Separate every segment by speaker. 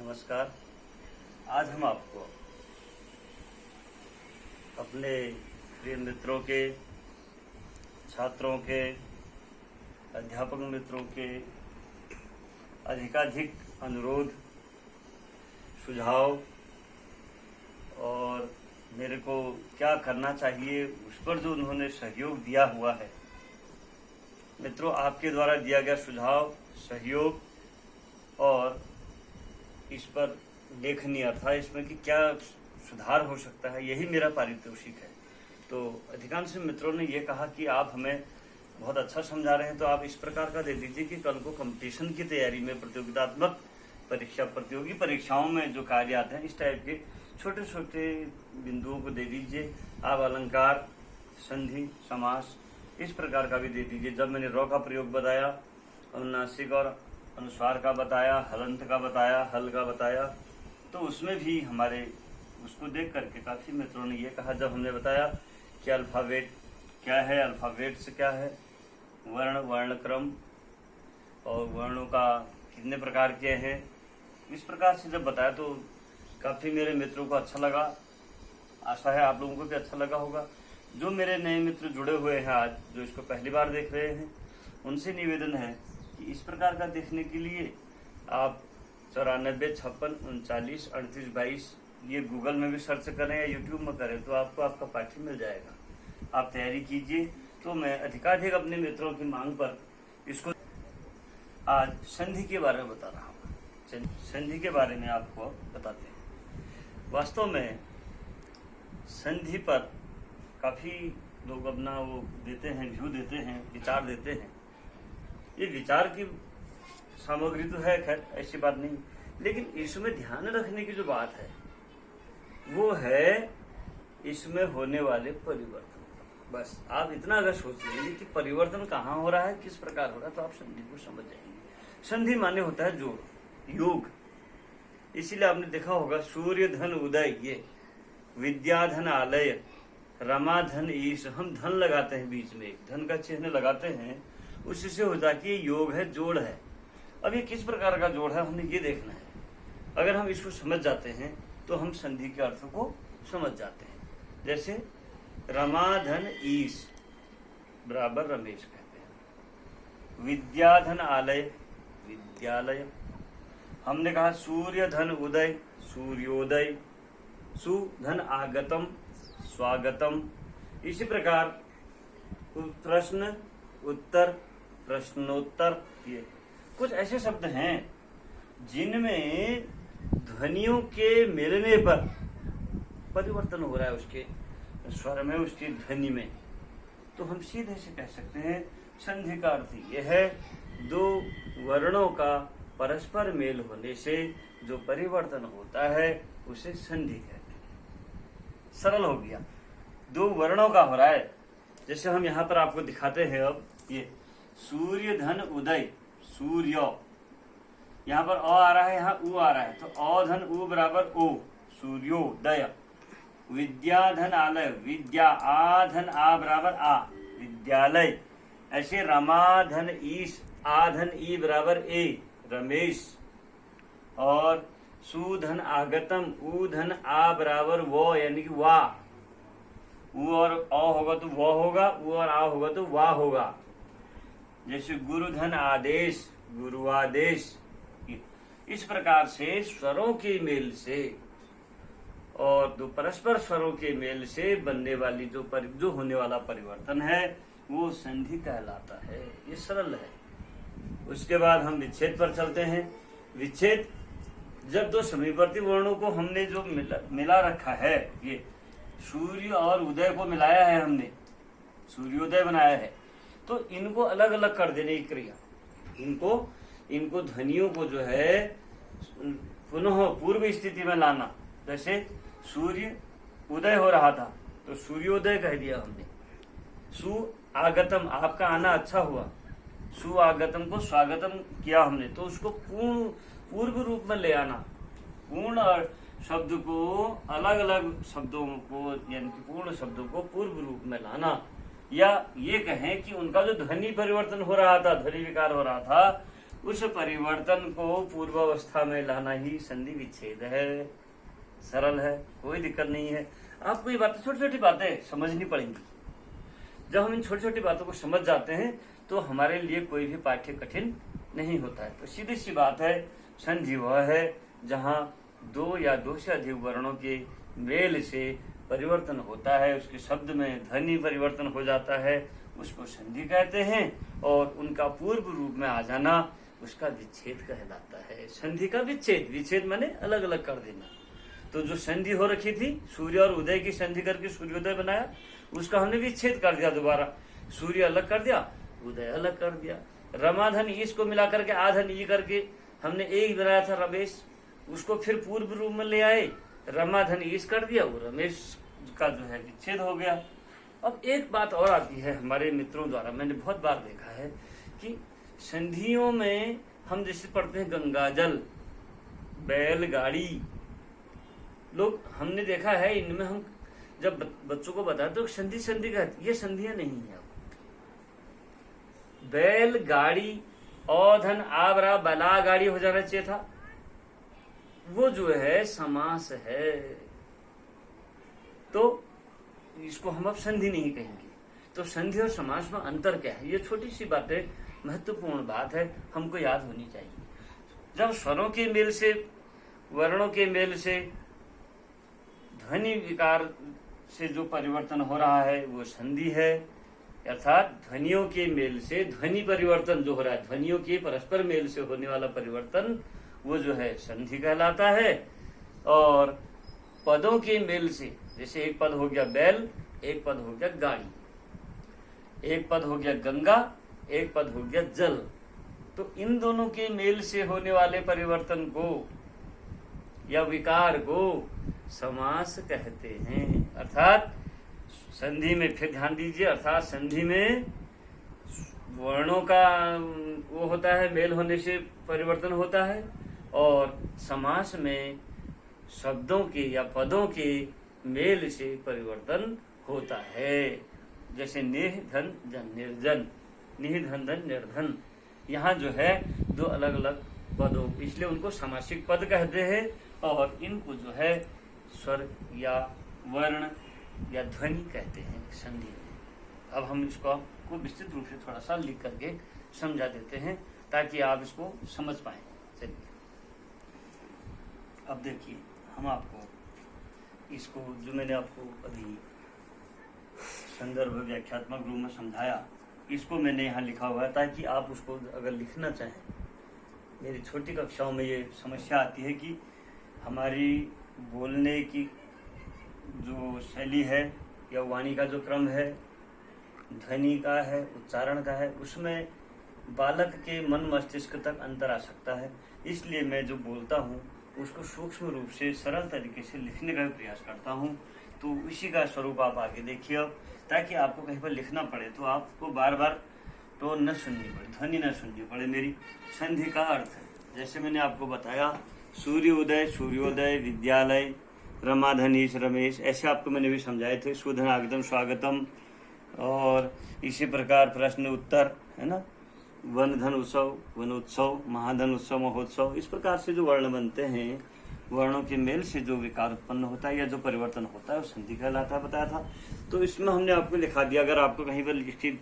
Speaker 1: नमस्कार। आज हम आपको अपने प्रिय मित्रों के, छात्रों के, अध्यापक मित्रों के अधिकाधिक अनुरोध, सुझाव और मेरे को क्या करना चाहिए उस पर जो उन्होंने सहयोग दिया हुआ है। मित्रों, आपके द्वारा दिया गया सुझाव, सहयोग और इस पर लेखनी अर्थात इसमें कि क्या सुधार हो सकता है, यही मेरा पारितोषिक है। तो अधिकांश मित्रों ने ये कहा कि आप हमें बहुत अच्छा समझा रहे हैं, तो आप इस प्रकार का दे दीजिए कि कल को कंपटीशन की तैयारी में, प्रतियोगितात्मक परीक्षा, प्रतियोगी परीक्षाओं में जो कार्य आते हैं, इस टाइप के छोटे छोटे बिंदुओं को दे दीजिए। आप अलंकार, संधि, समास इस प्रकार का भी दे दीजिए। जब मैंने रॉ का प्रयोग बताया, अनुनासिक और अनुस्वार का बताया, हलंत का बताया, हल का बताया, तो उसमें भी हमारे उसको देख करके काफी मित्रों ने ये कहा, जब हमने बताया कि अल्फाबेट क्या है, अल्फाबेट से क्या है, वर्ण, वर्णक्रम और वर्णों का कितने प्रकार के हैं, इस प्रकार से जब बताया तो काफी मेरे मित्रों को अच्छा लगा। आशा है आप लोगों को भी अच्छा लगा होगा। जो मेरे नए मित्र जुड़े हुए हैं आज, जो इसको पहली बार देख रहे हैं, उनसे निवेदन है कि इस प्रकार का देखने के लिए आप 94 56 39 38 22 ये गूगल में भी सर्च करें या यूट्यूब में करें तो आपको आपका पाठ्य मिल जाएगा। आप तैयारी कीजिए। तो मैं अधिकाधिक अपने मित्रों की मांग पर इसको आज संधि के बारे में बता रहा हूँ। संधि के बारे में आपको बताते हैं। वास्तव में संधि पर काफी लोग अपना वो देते हैं, व्यू देते हैं, विचार देते हैं। ये विचार की सामग्री तो है, खैर ऐसी बात नहीं, लेकिन इसमें ध्यान रखने की जो बात है वो है इसमें होने वाले परिवर्तन। बस आप इतना अगर सोच लीजिए कि परिवर्तन कहाँ हो रहा है, किस प्रकार हो रहा है, तो आप संधि को समझ जाएंगे। संधि माने होता है जोड़, योग। इसीलिए आपने देखा होगा सूर्य धन उदय, ये विद्या धन आलय, रमा धन ईश, हम धन लगाते हैं बीच में, एक धन का चिन्ह लगाते हैं, उससे होता है कि योग है, जोड़ है। अब ये किस प्रकार का जोड़ है, हमने ये देखना है। अगर हम इसको समझ जाते हैं तो हम संधि के अर्थ को समझ जाते हैं। जैसे रमा धन ईश बराबर रमेश कहते हैं, विद्या धन आलय विद्यालय, हमने कहा सूर्य धन उदय सूर्योदय, सुधन आगतम स्वागतम। इसी प्रकार प्रश्न उत्तर प्रश्नोत्तर, ये कुछ ऐसे शब्द हैं जिनमें ध्वनियों के मिलने पर परिवर्तन हो रहा है उसके स्वर में, उसकी ध्वनि में। तो हम सीधे से कह सकते हैं संधि का अर्थ यह है, दो वर्णों का परस्पर मेल होने से जो परिवर्तन होता है उसे संधि कहते हैं। सरल हो गया। दो वर्णों का हो रहा है, जैसे हम यहाँ पर आपको दिखाते हैं। अब ये सूर्य धन उदय, सूर्य, यहाँ पर अ आ रहा है, यहाँ उ आ रहा है, तो अ धन उ बराबर ओ, सूर्योदय। विद्या धन आलय, विद्या, आ धन आ बराबर आ, विद्यालय। ऐसे रमा धन ईश, आ धन ई बराबर ए, रमेश। और सुधन आगतम, उ धन आ बराबर वो, यानी कि वाह। उ और अ होगा तो वो होगा, उ और आ होगा तो वाह होगा। जैसे गुरु धन आदेश, गुरुआदेश। इस प्रकार से स्वरों के मेल से और दो परस्पर स्वरों के मेल से बनने वाली जो होने वाला परिवर्तन है वो संधि कहलाता है। ये सरल है। उसके बाद हम विच्छेद पर चलते हैं। विच्छेद, जब दो समीपवर्ती वर्णों को हमने जो मिला रखा है, ये सूर्य और उदय को मिलाया है, हमने सूर्योदय बनाया है, तो इनको अलग अलग कर देने की क्रिया, इनको ध्वनियों को जो है पुनः पूर्व स्थिति में लाना। जैसे सूर्य उदय हो रहा था तो सूर्योदय कह दिया हमने। सु आगतम, आपका आना अच्छा हुआ, सु आगतम को स्वागतम किया हमने, तो उसको पूर्व रूप में ले आना। पूर्ण शब्द को अलग अलग शब्दों को, यानी कि पूर्ण शब्दों को पूर्व रूप में लाना। या ये कहें कि उनका जो ध्वनि परिवर्तन हो रहा था, ध्वनि विकार हो रहा था, उस परिवर्तन को पूर्वावस्था में लाना ही संधि विच्छेद है। सरल है, कोई दिक्कत नहीं है। आपको ये बातें, छोटी छोटी बातें समझनी पड़ेंगी। जब हम इन छोटी छोटी बातों को समझ जाते हैं तो हमारे लिए कोई भी पाठ्य कठिन नहीं होता है। तो सीधी सी बात है, संधि वह है जहाँ दो या दो से अधिक वर्णों के मेल से परिवर्तन होता है, उसके शब्द में ध्वनि परिवर्तन हो जाता है, उसको संधि कहते हैं। और उनका पूर्व रूप में आ जाना उसका विच्छेद कहलाता है। संधि का विच्छेद, विच्छेद माने अलग अलग कर देना। तो जो संधि हो रखी थी, सूर्य और उदय की संधि करके सूर्योदय बनाया, उसका हमने विच्छेद कर दिया दोबारा। सूर्य अलग कर दिया, उदय अलग कर दिया। रमाधन ईश को मिला करके आधन ई करके हमने एक बनाया था रमेश, उसको फिर पूर्व रूप में ले आए, रमाधन ईश कर दिया, वो रमेश का जो है विच्छेद हो गया। अब एक बात और आती है हमारे मित्रों द्वारा, मैंने बहुत बार देखा है कि संधियों में हम जैसे पढ़ते हैं गंगा जल, बैलगाड़ी, लोग हमने देखा है इनमें हम जब बच्चों को बताते तो संधि संधि कहते, ये संधियां नहीं है। बैलगाड़ी, औधन आवरा बला गाड़ी हो जाना चाहिए था, वो जो है समास है, तो इसको हम अब संधि नहीं कहेंगे। तो संधि और समास में अंतर क्या है, ये छोटी सी बातें, महत्वपूर्ण बात है, हमको याद होनी चाहिए। जब स्वरों के मेल से, वर्णों के मेल से, ध्वनि विकार से जो परिवर्तन हो रहा है वो संधि है। अर्थात ध्वनियों के मेल से ध्वनि परिवर्तन जो हो रहा है, ध्वनियों के परस्पर मेल से होने वाला परिवर्तन वो जो है संधि कहलाता है। और पदों के मेल से, जैसे एक पद हो गया बैल, एक पद हो गया गाड़ी, एक पद हो गया गंगा, एक पद हो गया जल, तो इन दोनों के मेल से होने वाले परिवर्तन को या विकार को समास कहते हैं। अर्थात संधि में, फिर ध्यान दीजिए, अर्थात संधि में वर्णों का वो होता है, मेल होने से परिवर्तन होता है, और समास में शब्दों के या पदों के मेल से परिवर्तन होता है। जैसे निह धन जन निर्जन, निह धन धन निर्धन, यहाँ जो है दो अलग अलग पदों, इसलिए उनको समासिक पद कहते हैं। और इनको जो है स्वर या वर्ण या ध्वनि कहते हैं संधि में। अब हम इसको आपको विस्तृत रूप से थोड़ा सा लिख करके समझा देते हैं ताकि आप इसको समझ पाए। चलिए अब देखिए, हम आपको इसको जो मैंने आपको अभी संदर्भ व्याख्यात्मक रूप में समझाया, इसको मैंने यहाँ लिखा हुआ है ताकि आप उसको अगर लिखना चाहें। मेरी छोटी कक्षाओं में ये समस्या आती है कि हमारी बोलने की जो शैली है या वाणी का जो क्रम है, ध्वनि का है, उच्चारण का है, उसमें बालक के मन मस्तिष्क तक अंतर आ सकता है। इसलिए मैं जो बोलता हूँ उसको सूक्ष्म रूप से सरल तरीके से लिखने का भी प्रयास करता हूँ। तो इसी का स्वरूप आप आगे देखिए अब, ताकि आपको कहीं पर लिखना पड़े तो आपको बार बार टोन न सुननी पड़े, ध्वनि न सुननी पड़े। मेरी संधि का अर्थ है, जैसे मैंने आपको बताया, सूर्योदय, सूर्योदय, विद्यालय, रमाधनीश, रमेश, ऐसे आपको मैंने भी समझाए थे। सुधन, आगतम, स्वागतम, और इसी प्रकार प्रश्न उत्तर, है ना, वन धन उत्सव, वनोत्सव, महाधन उत्सव, महोत्सव, इस प्रकार से जो वर्ण बनते हैं, वर्णों के मेल से जो विकार उत्पन्न होता है या जो परिवर्तन होता है वो संधि कहलाता है, बताया था। तो इसमें हमने आपको लिखा दिया, अगर आपको कहीं पर लिखित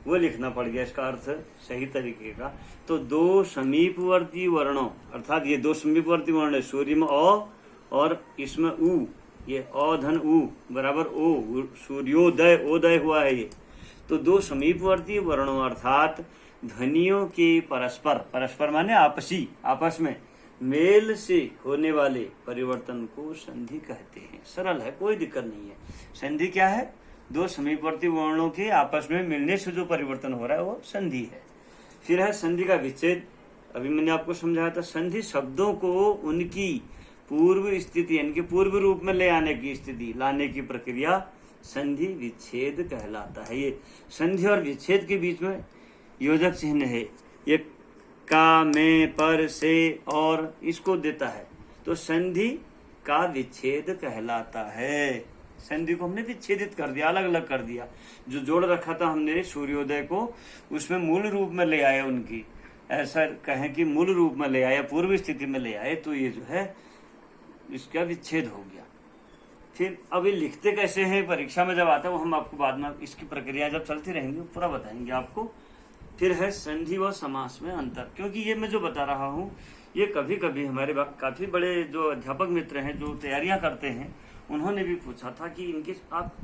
Speaker 1: वो लिखना पड़ गया इसका अर्थ सही तरीके का, तो दो समीपवर्ती वर्णों, अर्थात ये दो समीपवर्ती वर्ण है, सूर्य में अ और इसमें उ, ये अ धन उ बराबर ओ, सूर्योदय, ओदय हुआ है ये। तो दो समीपवर्ती वर्णों अर्थात ध्वनियों के परस्पर, परस्पर माने आपसी, आपस में मेल से होने वाले परिवर्तन को संधि कहते हैं। सरल है, कोई दिक्कत नहीं है। संधि क्या है? दो समीपवर्ती वर्णों के आपस में मिलने से जो परिवर्तन हो रहा है वो संधि है। फिर है संधि का विच्छेद। अभी मैंने आपको समझाया था, संधि शब्दों को उनकी पूर्व स्थिति यानी कि पूर्व रूप में ले आने की स्थिति, लाने की प्रक्रिया संधि विच्छेद कहलाता है। ये संधि और विच्छेद के बीच में योजक चिन्ह है, ये का, में, पर, से और इसको देता है, तो संधि का विच्छेद कहलाता है। संधि को हमने विच्छेदित कर दिया, अलग अलग कर दिया। जो जोड़ रखा था हमने सूर्योदय को, उसमें मूल रूप में ले आए उनकी, ऐसा कहें कि मूल रूप में ले आए या पूर्व स्थिति में ले आए तो ये जो है इसका विच्छेद हो गया। फिर अब ये लिखते कैसे हैं परीक्षा में जब आता है वो हम आपको बाद में इसकी प्रक्रिया जब चलती रहेंगी पूरा बताएंगे आपको। फिर है संधि व समास में अंतर, क्योंकि ये मैं जो बता रहा हूँ ये कभी कभी हमारे काफी बड़े जो अध्यापक मित्र हैं जो तैयारियां करते हैं उन्होंने भी पूछा था कि इनके आप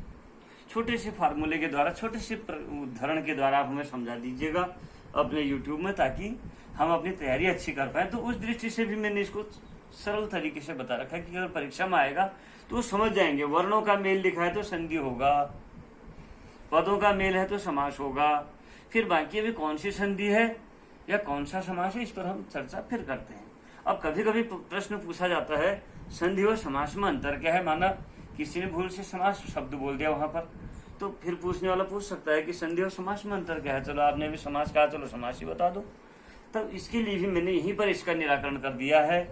Speaker 1: छोटे से फार्मूले के द्वारा, छोटे से उदाहरण के द्वारा आप हमें समझा दीजिएगा अपने यूट्यूब में, ताकि हम अपनी तैयारी अच्छी कर पाए। तो उस दृष्टि से भी मैंने इसको सरल तरीके से बता रखा है कि अगर परीक्षा में आएगा तो समझ जाएंगे। वर्णों का मेल लिखा है तो संधि होगा, पदों का मेल है तो समास होगा। फिर बाकी अभी कौन सी संधि है या कौन सा समास है इस पर हम चर्चा फिर करते हैं। अब कभी कभी प्रश्न पूछा जाता है संधि और समास में अंतर क्या है। माना किसी ने भूल से समास शब्द बोल दिया वहां पर, तो फिर पूछने वाला पूछ सकता है कि संधि और समास में अंतर क्या है। चलो आपने भी समास कहा, चलो समास ही बता दो। तब इसके लिए भी मैंने यहीं पर इसका निराकरण कर दिया है।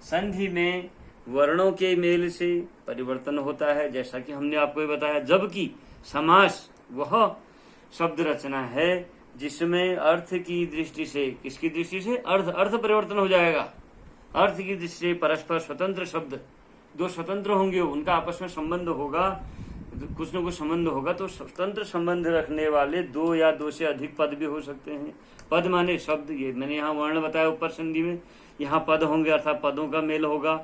Speaker 1: संधि में वर्णों के मेल से परिवर्तन होता है जैसा कि हमने आपको बताया, जबकि समास वह शब्द रचना है जिसमें अर्थ की दृष्टि से, किसकी दृष्टि से, अर्थ परिवर्तन हो जाएगा। अर्थ की दृष्टि से परस्पर स्वतंत्र शब्द, दो स्वतंत्र होंगे, उनका आपस में संबंध होगा, कुछ न कुछ संबंध होगा। तो स्वतंत्र संबंध रखने वाले दो या दो से अधिक पद भी हो सकते हैं। पद माने शब्द, ये मैंने यहाँ वर्ण बताया ऊपर संधि में, यहाँ पद होंगे अर्थात पदों का मेल होगा।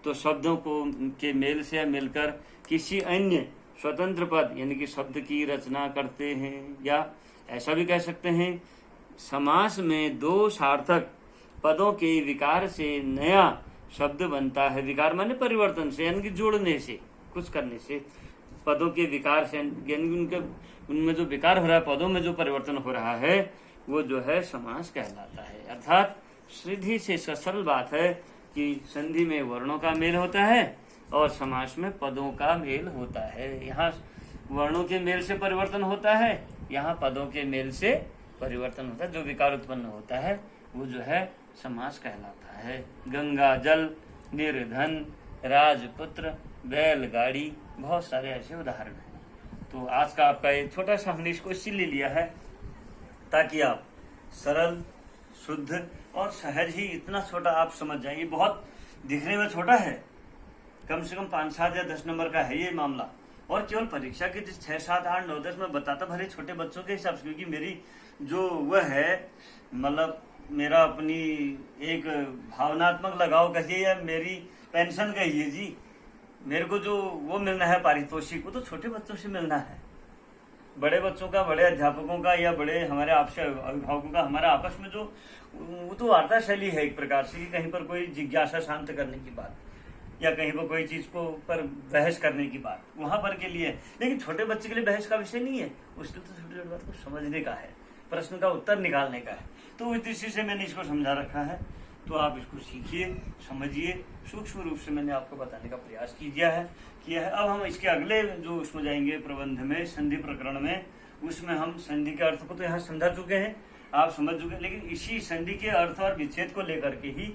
Speaker 1: तो शब्दों को के मेल से मिलकर किसी अन्य स्वतंत्र पद यानी कि शब्द की रचना करते हैं। या ऐसा भी कह सकते हैं समास में दो सार्थक पदों के विकार से नया शब्द बनता है। विकार माने परिवर्तन से यानी कि जोड़ने से, कुछ करने से, पदों के विकार से यानी उनके उनमें जो विकार हो रहा है, पदों में जो परिवर्तन हो रहा है वो जो है समास कहलाता है। अर्थात सीधी से सरल बात है कि संधि में वर्णों का मेल होता है और समास में पदों का मेल होता है। यहाँ वर्णों के मेल से परिवर्तन होता है, यहाँ पदों के मेल से परिवर्तन होता है। जो विकार उत्पन्न होता है वो जो है समास कहलाता है। गंगा जल, निर्धन, राजपुत्र, बैलगाड़ी, बहुत सारे ऐसे उदाहरण हैं। तो आज का आपका एक छोटा सा हमने इसको इसीलिए लिया है ताकि आप सरल, शुद्ध और सहज ही इतना छोटा आप समझ जाएंगे। बहुत दिखने में छोटा है, कम से कम 5, 7 या 10 नंबर का है ये मामला, और केवल परीक्षा के 6, 7, 8, 9, 10 में बताता भले छोटे बच्चों के हिसाब से, क्योंकि मेरी जो वह है मतलब मेरा अपनी एक भावनात्मक लगाव कहिए या मेरी पेंशन कहिए जी, मेरे को जो वो मिलना है पारितोषिक, वो तो छोटे बच्चों से मिलना है। बड़े बच्चों का, बड़े अध्यापकों का या बड़े हमारे आपसे अभिभावकों का हमारा आपस में जो वो तो वार्ता शैली है एक प्रकार से, कि कहीं पर कोई जिज्ञासा शांत करने की बात या कहीं पर कोई चीज को पर बहस करने की बात वहां पर के लिए। लेकिन छोटे बच्चे के लिए बहस का विषय नहीं है, उसके तो छोटी छोटी बात को समझने का है, प्रश्न का उत्तर निकालने का है। तो उस दृष्टि से मैंने इसको समझा रखा है। तो आप इसको सीखिए, समझिए, सूक्ष्म रूप से मैंने आपको बताने का प्रयास किया है। अब हम इसके अगले जो उसमें जाएंगे प्रबंध में, संधि प्रकरण में, उसमें हम संधि के अर्थ को तो यहाँ समझा चुके हैं, आप समझ चुके हैं, लेकिन इसी संधि के अर्थ और विच्छेद को लेकर के ही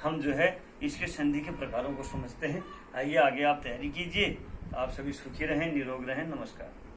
Speaker 1: हम जो है इसके संधि के प्रकारों को समझते हैं। आइए आगे आप तैयारी कीजिए। आप सभी सुखी रहें, निरोग रहें। नमस्कार।